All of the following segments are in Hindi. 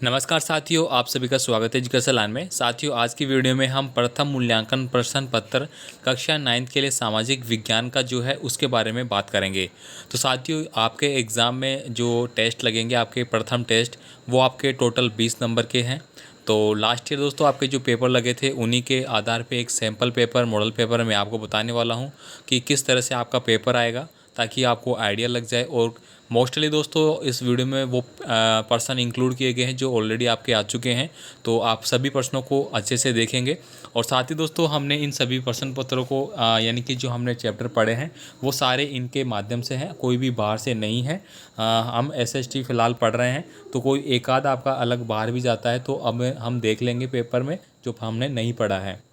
नमस्कार साथियों, आप सभी का स्वागत है एजुकेशन लाइन में। साथियों, आज की वीडियो में हम प्रथम मूल्यांकन प्रश्न पत्र कक्षा 9 के लिए सामाजिक विज्ञान का जो है उसके बारे में बात करेंगे। तो साथियों, आपके एग्ज़ाम में जो टेस्ट लगेंगे, आपके प्रथम टेस्ट, वो आपके टोटल 20 नंबर के हैं। तो लास्ट ईयर दोस्तों आपके जो पेपर लगे थे उन्हीं के आधार पे एक सैम्पल पेपर, मॉडल पेपर मैं आपको बताने वाला हूँ कि किस तरह से आपका पेपर आएगा, ताकि आपको आइडिया लग जाए। और मोस्टली दोस्तों इस वीडियो में वो पर्सन इंक्लूड किए गए हैं जो ऑलरेडी आपके आ चुके हैं, तो आप सभी प्रश्नों को अच्छे से देखेंगे। और साथ ही दोस्तों हमने इन सभी प्रश्न पत्रों को यानी कि जो हमने चैप्टर पढ़े हैं वो सारे इनके माध्यम से हैं, कोई भी बाहर से नहीं है। हम एसएसटी फ़िलहाल पढ़ रहे हैं, तो कोई एक आध आपका अलग बाहर भी जाता है तो अब हम देख लेंगे पेपर में जो हमने नहीं पढ़ा है।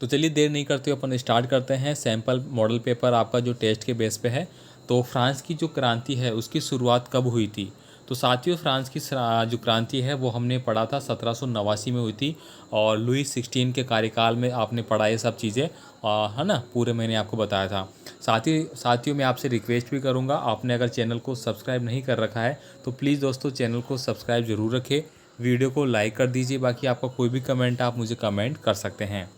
तो चलिए देर नहीं करते हुए अपन स्टार्ट करते हैं। सैम्पल मॉडल पेपर आपका जो टेस्ट के बेस पे है। तो फ्रांस की जो क्रांति है उसकी शुरुआत कब हुई थी? तो साथियों, फ्रांस की जो क्रांति है वो हमने पढ़ा था 1789 में हुई थी। और लुई 16 के कार्यकाल में आपने पढ़ा ये सब चीज़ें, है ना, पूरे मैंने आपको बताया था। साथियों मैं आपसे रिक्वेस्ट भी करूँगा, आपने अगर चैनल को सब्सक्राइब नहीं कर रखा है तो प्लीज़ दोस्तों चैनल को सब्सक्राइब ज़रूर रखें, वीडियो को लाइक कर दीजिए। बाकी आपका कोई भी कमेंट आप मुझे कमेंट कर सकते हैं।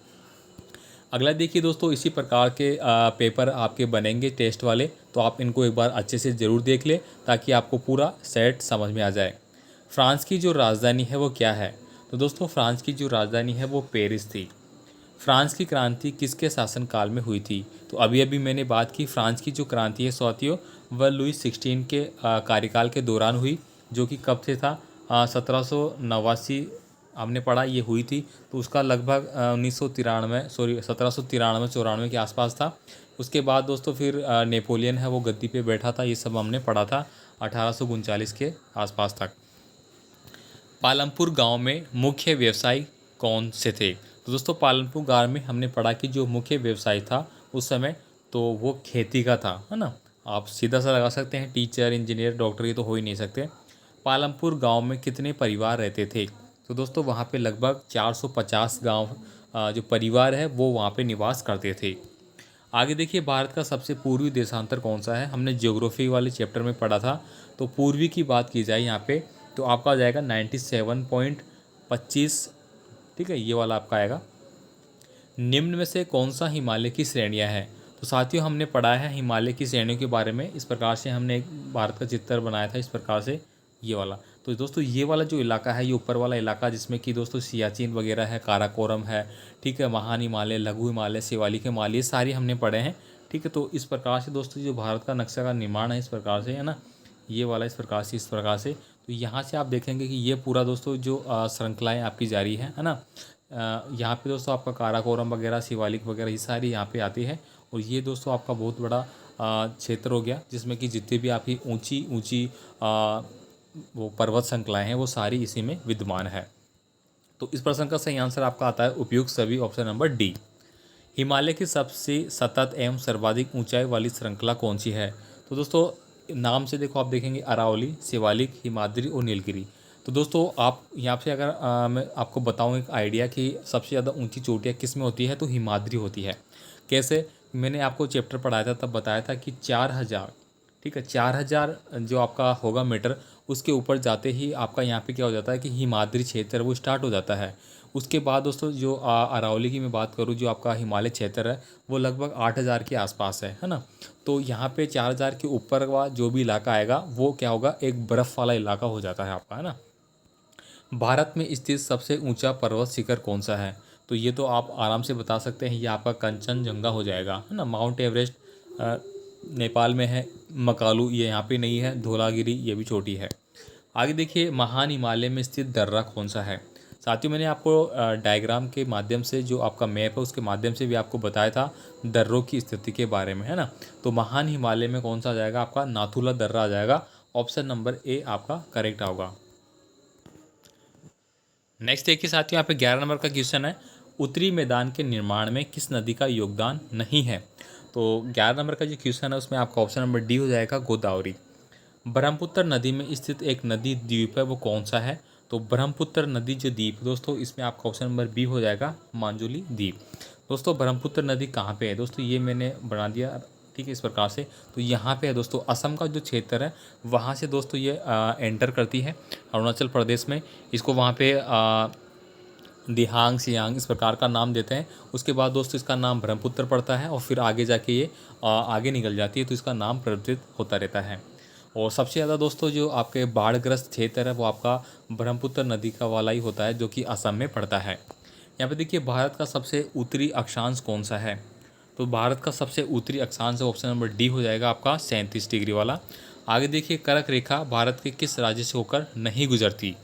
अगला देखिए दोस्तों, इसी प्रकार के पेपर आपके बनेंगे टेस्ट वाले, तो आप इनको एक बार अच्छे से ज़रूर देख लें ताकि आपको पूरा सेट समझ में आ जाए। फ्रांस की जो राजधानी है वो क्या है? तो दोस्तों फ्रांस की जो राजधानी है वो पेरिस थी। फ्रांस की क्रांति किसके शासनकाल में हुई थी? तो अभी अभी मैंने बात की, फ्रांस की जो क्रांति है साथियों वह लुई 16 के कार्यकाल के दौरान हुई, जो कि कब से था? 1789 हमने पढ़ा ये हुई थी। तो उसका लगभग 1793 के आसपास था। उसके बाद दोस्तों फिर नेपोलियन है वो गद्दी पे बैठा था, ये सब हमने पढ़ा था 1839 के आसपास तक। पालमपुर गांव में मुख्य व्यवसाय कौन से थे? तो दोस्तों पालमपुर गांव में हमने पढ़ा कि जो मुख्य व्यवसाय था उस समय तो वो खेती का था, है ना। आप सीधा सा लगा सकते हैं टीचर, इंजीनियर, डॉक्टर, ये तो हो ही नहीं सकते। पालमपुर गांव में कितने परिवार रहते थे? तो दोस्तों वहाँ पे लगभग 450 गांव जो परिवार है वो वहाँ पे निवास करते थे। आगे देखिए, भारत का सबसे पूर्वी देशांतर कौन सा है? हमने ज्योग्राफी वाले चैप्टर में पढ़ा था। तो पूर्वी की बात की जाए यहाँ पे तो आपका आ जाएगा 97.25, ठीक है, ये वाला आपका आएगा। निम्न में से कौन सा हिमालय की श्रेणियाँ हैं? तो साथियों हमने पढ़ा है हिमालय की श्रेणियों के बारे में, इस प्रकार से हमने एक भारत का चित्र बनाया था, इस प्रकार से ये वाला। तो दोस्तों ये वाला जो इलाका है, ये ऊपर वाला इलाका जिसमें कि दोस्तों सियाचिन वगैरह है, काराकोरम है, ठीक है, महान हिमालय, लघु हिमालय, शिवालिक हिमालय, ये सारी हमने पढ़े हैं, ठीक है। तो इस प्रकार से दोस्तों जो भारत का नक्शा का निर्माण है इस प्रकार से, है ना, ये वाला इस प्रकार से, इस प्रकार से। तो यहाँ से आप देखेंगे कि ये पूरा दोस्तों जो श्रृंखलाएँ आपकी जारी है ना। यहाँ पे दोस्तों आपका काराकोरम वगैरह, शिवालिक वगैरह, ये सारी यहाँ पे आती है। और ये दोस्तों आपका बहुत बड़ा क्षेत्र हो गया जिसमें कि जितनी भी आपकी ऊंची ऊंची वो पर्वत श्रृंखलाएँ हैं वो सारी इसी में विद्यमान है। तो इस प्रश्न का सही आंसर आपका आता है उपयुक्त सभी, ऑप्शन नंबर डी। हिमालय की सबसे सतत एवं सर्वाधिक ऊंचाई वाली श्रृंखला कौन सी है? तो दोस्तों नाम से देखो, आप देखेंगे अरावली, शिवालिक, हिमाद्री और नीलगिरी। तो दोस्तों आप यहाँ से अगर मैं आपको बताऊँ एक आइडिया कि सबसे ज़्यादा ऊंची चोटियाँ किस में होती है, तो हिमाद्री होती है। कैसे? मैंने आपको चैप्टर पढ़ाया था तब बताया था कि 4000, ठीक है, 4000 जो आपका होगा मीटर, उसके ऊपर जाते ही आपका यहाँ पे क्या हो जाता है कि हिमाद्री क्षेत्र वो स्टार्ट हो जाता है। उसके बाद दोस्तों जो अरावली की मैं बात करूँ, जो आपका हिमालय क्षेत्र है वो लगभग 8000 के आसपास है ना। तो यहाँ पे 4000 के ऊपर का जो भी इलाका आएगा वो क्या होगा, एक बर्फ़ वाला इलाका हो जाता है आपका, है ना। भारत में स्थित सबसे ऊंचा पर्वत शिखर कौन सा है? तो ये तो आप आराम से बता सकते हैं, ये आपका कंचनजंगा हो जाएगा, है ना। माउंट एवरेस्ट नेपाल में है, मकालू ये यहाँ पे नहीं है, धौलागिरी ये भी छोटी है। आगे देखिए, महान हिमालय में स्थित दर्रा कौन सा है? साथियों मैंने आपको डायग्राम के माध्यम से, जो आपका मैप है उसके माध्यम से भी आपको बताया था दर्रों की स्थिति के बारे में, है ना। तो महान हिमालय में कौन सा आ जाएगा आपका? नाथुला दर्रा आ जाएगा, ऑप्शन नंबर ए आपका करेक्ट होगा। नेक्स्ट देखिए साथियों, यहाँ पे 11 नंबर का क्वेश्चन है, उत्तरी मैदान के निर्माण में किस नदी का योगदान नहीं है? तो 11 नंबर का जो क्वेश्चन है उसमें आपका ऑप्शन नंबर डी हो जाएगा, गोदावरी। ब्रह्मपुत्र नदी में स्थित एक नदी द्वीप है, वो कौन सा है? तो ब्रह्मपुत्र नदी जो द्वीप दोस्तों, इसमें आपका ऑप्शन नंबर बी हो जाएगा, मांजुली द्वीप। दोस्तों ब्रह्मपुत्र नदी कहाँ पे है? दोस्तों ये मैंने बना दिया, ठीक है, इस प्रकार से। तो यहाँ पे है दोस्तों असम का जो क्षेत्र है वहाँ से दोस्तों ये एंटर करती है अरुणाचल प्रदेश में। इसको वहाँ पे दिहांग सियांग इस प्रकार का नाम देते हैं। उसके बाद दोस्तों इसका नाम ब्रह्मपुत्र पड़ता है और फिर आगे जाके ये आगे निकल जाती है, तो इसका नाम परिवर्तित होता रहता है। और सबसे ज़्यादा दोस्तों जो आपके बाढ़ग्रस्त क्षेत्र है वो आपका ब्रह्मपुत्र नदी का वाला ही होता है, जो कि असम में पड़ता है। यहाँ पे देखिए भारत का सबसे उत्तरी अक्षांश कौन सा है, तो भारत का सबसे उत्तरी अक्षांश ऑप्शन नंबर डी हो जाएगा आपका 37 डिग्री वाला। आगे देखिए कर्क रेखा भारत के किस राज्य से होकर नहीं गुजरती,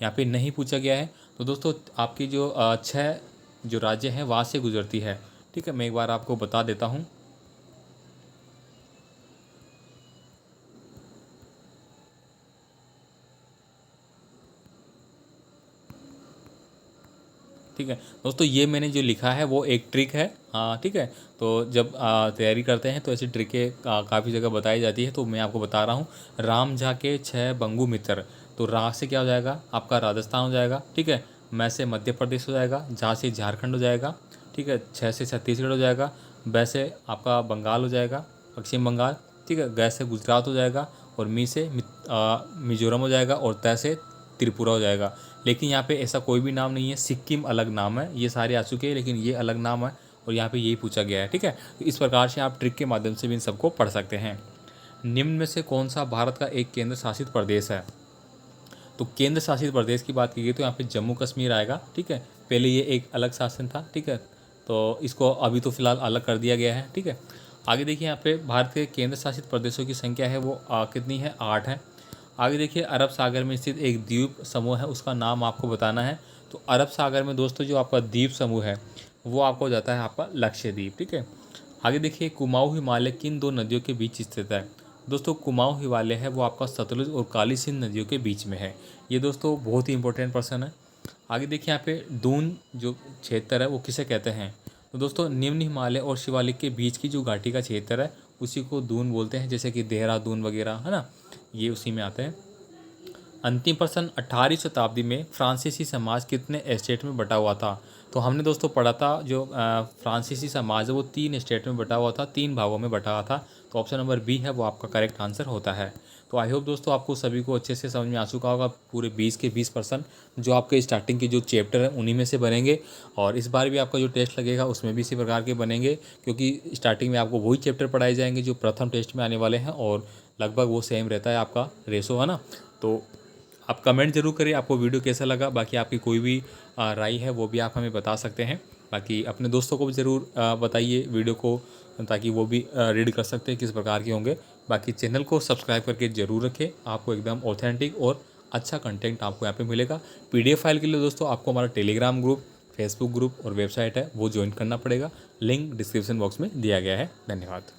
यहाँ पे नहीं पूछा गया है। तो दोस्तों आपकी जो 6 जो राज्य हैं वहाँ से गुजरती है। ठीक है, मैं एक बार आपको बता देता हूँ। ठीक है दोस्तों, ये मैंने जो लिखा है वो एक ट्रिक है। ठीक है, तो जब तैयारी करते हैं तो ऐसी ट्रिकें काफ़ी जगह बताई जाती है, तो मैं आपको बता रहा हूँ। राम झा के 6 बंगु मित्र, तो रा से क्या हो जाएगा आपका राजस्थान हो जाएगा। ठीक है, मैं से मध्य प्रदेश हो जाएगा, झा से झारखंड हो जाएगा। ठीक है, 6 से छत्तीसगढ़ हो जाएगा, बै से आपका बंगाल हो जाएगा, पश्चिम बंगाल। ठीक है, गै से गुजरात हो जाएगा, और मी से मिजोरम हो जाएगा, और तय से त्रिपुरा हो जाएगा। लेकिन यहाँ पे ऐसा कोई भी नाम नहीं है, सिक्किम अलग नाम है। ये सारे आ चुके हैं लेकिन ये अलग नाम है, और यहाँ पे यही पूछा गया है। ठीक है, तो इस प्रकार से आप ट्रिक के माध्यम से भी इन सबको पढ़ सकते हैं। निम्न में से कौन सा भारत का एक केंद्र शासित प्रदेश है, तो केंद्र शासित प्रदेश की बात की गई तो यहाँ पे जम्मू कश्मीर आएगा। ठीक है, पहले ये एक अलग शासन था। ठीक है, तो इसको अभी तो फिलहाल अलग कर दिया गया है। ठीक है, आगे देखिए यहाँ पे भारत के केंद्र शासित प्रदेशों की संख्या है वो कितनी है, 8 है। आगे देखिए अरब सागर में स्थित एक द्वीप समूह है, उसका नाम आपको बताना है। तो अरब सागर में दोस्तों जो आपका द्वीप समूह है वो आपको हो जाता है आपका लक्षद्वीप। ठीक है, आगे देखिए कुमाऊं हिमालय किन 2 नदियों के बीच स्थित है, दोस्तों कुमाऊं हिमालय है वो आपका सतलुज और काली सिंध नदियों के बीच में है। ये दोस्तों बहुत ही इंपॉर्टेंट प्रश्न है। आगे देखिए यहाँ पे दून जो क्षेत्र है वो किसे कहते हैं, तो दोस्तों निम्न हिमालय और शिवालिक के बीच की जो घाटी का क्षेत्र है उसी को दून बोलते हैं, जैसे कि देहरादून वगैरह है ना, ये उसी में आते हैं। अंतिम प्रश्न, 18वीं शताब्दी में फ्रांसीसी समाज कितने एस्टेट में बटा हुआ था, तो हमने दोस्तों पढ़ा था जो फ्रांसीसी समाज है वो 3 स्टेट में बटा हुआ था, 3 भागों में बटा हुआ था। तो ऑप्शन नंबर बी है वो आपका करेक्ट आंसर होता है। तो आई होप दोस्तों आपको सभी को अच्छे से समझ में आ चुका होगा। पूरे 20 के 20% जो आपके स्टार्टिंग के जो चैप्टर हैं उन्हीं में से बनेंगे, और इस बार भी आपका जो टेस्ट लगेगा उसमें भी इसी प्रकार के बनेंगे, क्योंकि स्टार्टिंग में आपको वही चैप्टर पढ़ाए जाएंगे जो प्रथम टेस्ट में आने वाले हैं, और लगभग वो सेम रहता है आपका रेशो, है ना। तो आप कमेंट जरूर करिए आपको वीडियो कैसा लगा। बाकी आपकी कोई भी राय है वो भी आप हमें बता सकते हैं। बाकी अपने दोस्तों को भी ज़रूर बताइए वीडियो को, ताकि वो भी रीड कर सकते हैं किस प्रकार के होंगे। बाकी चैनल को सब्सक्राइब करके ज़रूर रखें, आपको एकदम ऑथेंटिक और अच्छा कंटेंट आपको यहाँ पे मिलेगा। PDF फाइल के लिए दोस्तों आपको हमारा टेलीग्राम ग्रुप, फेसबुक ग्रुप और वेबसाइट है वो ज्वाइन करना पड़ेगा। लिंक डिस्क्रिप्शन बॉक्स में दिया गया है। धन्यवाद।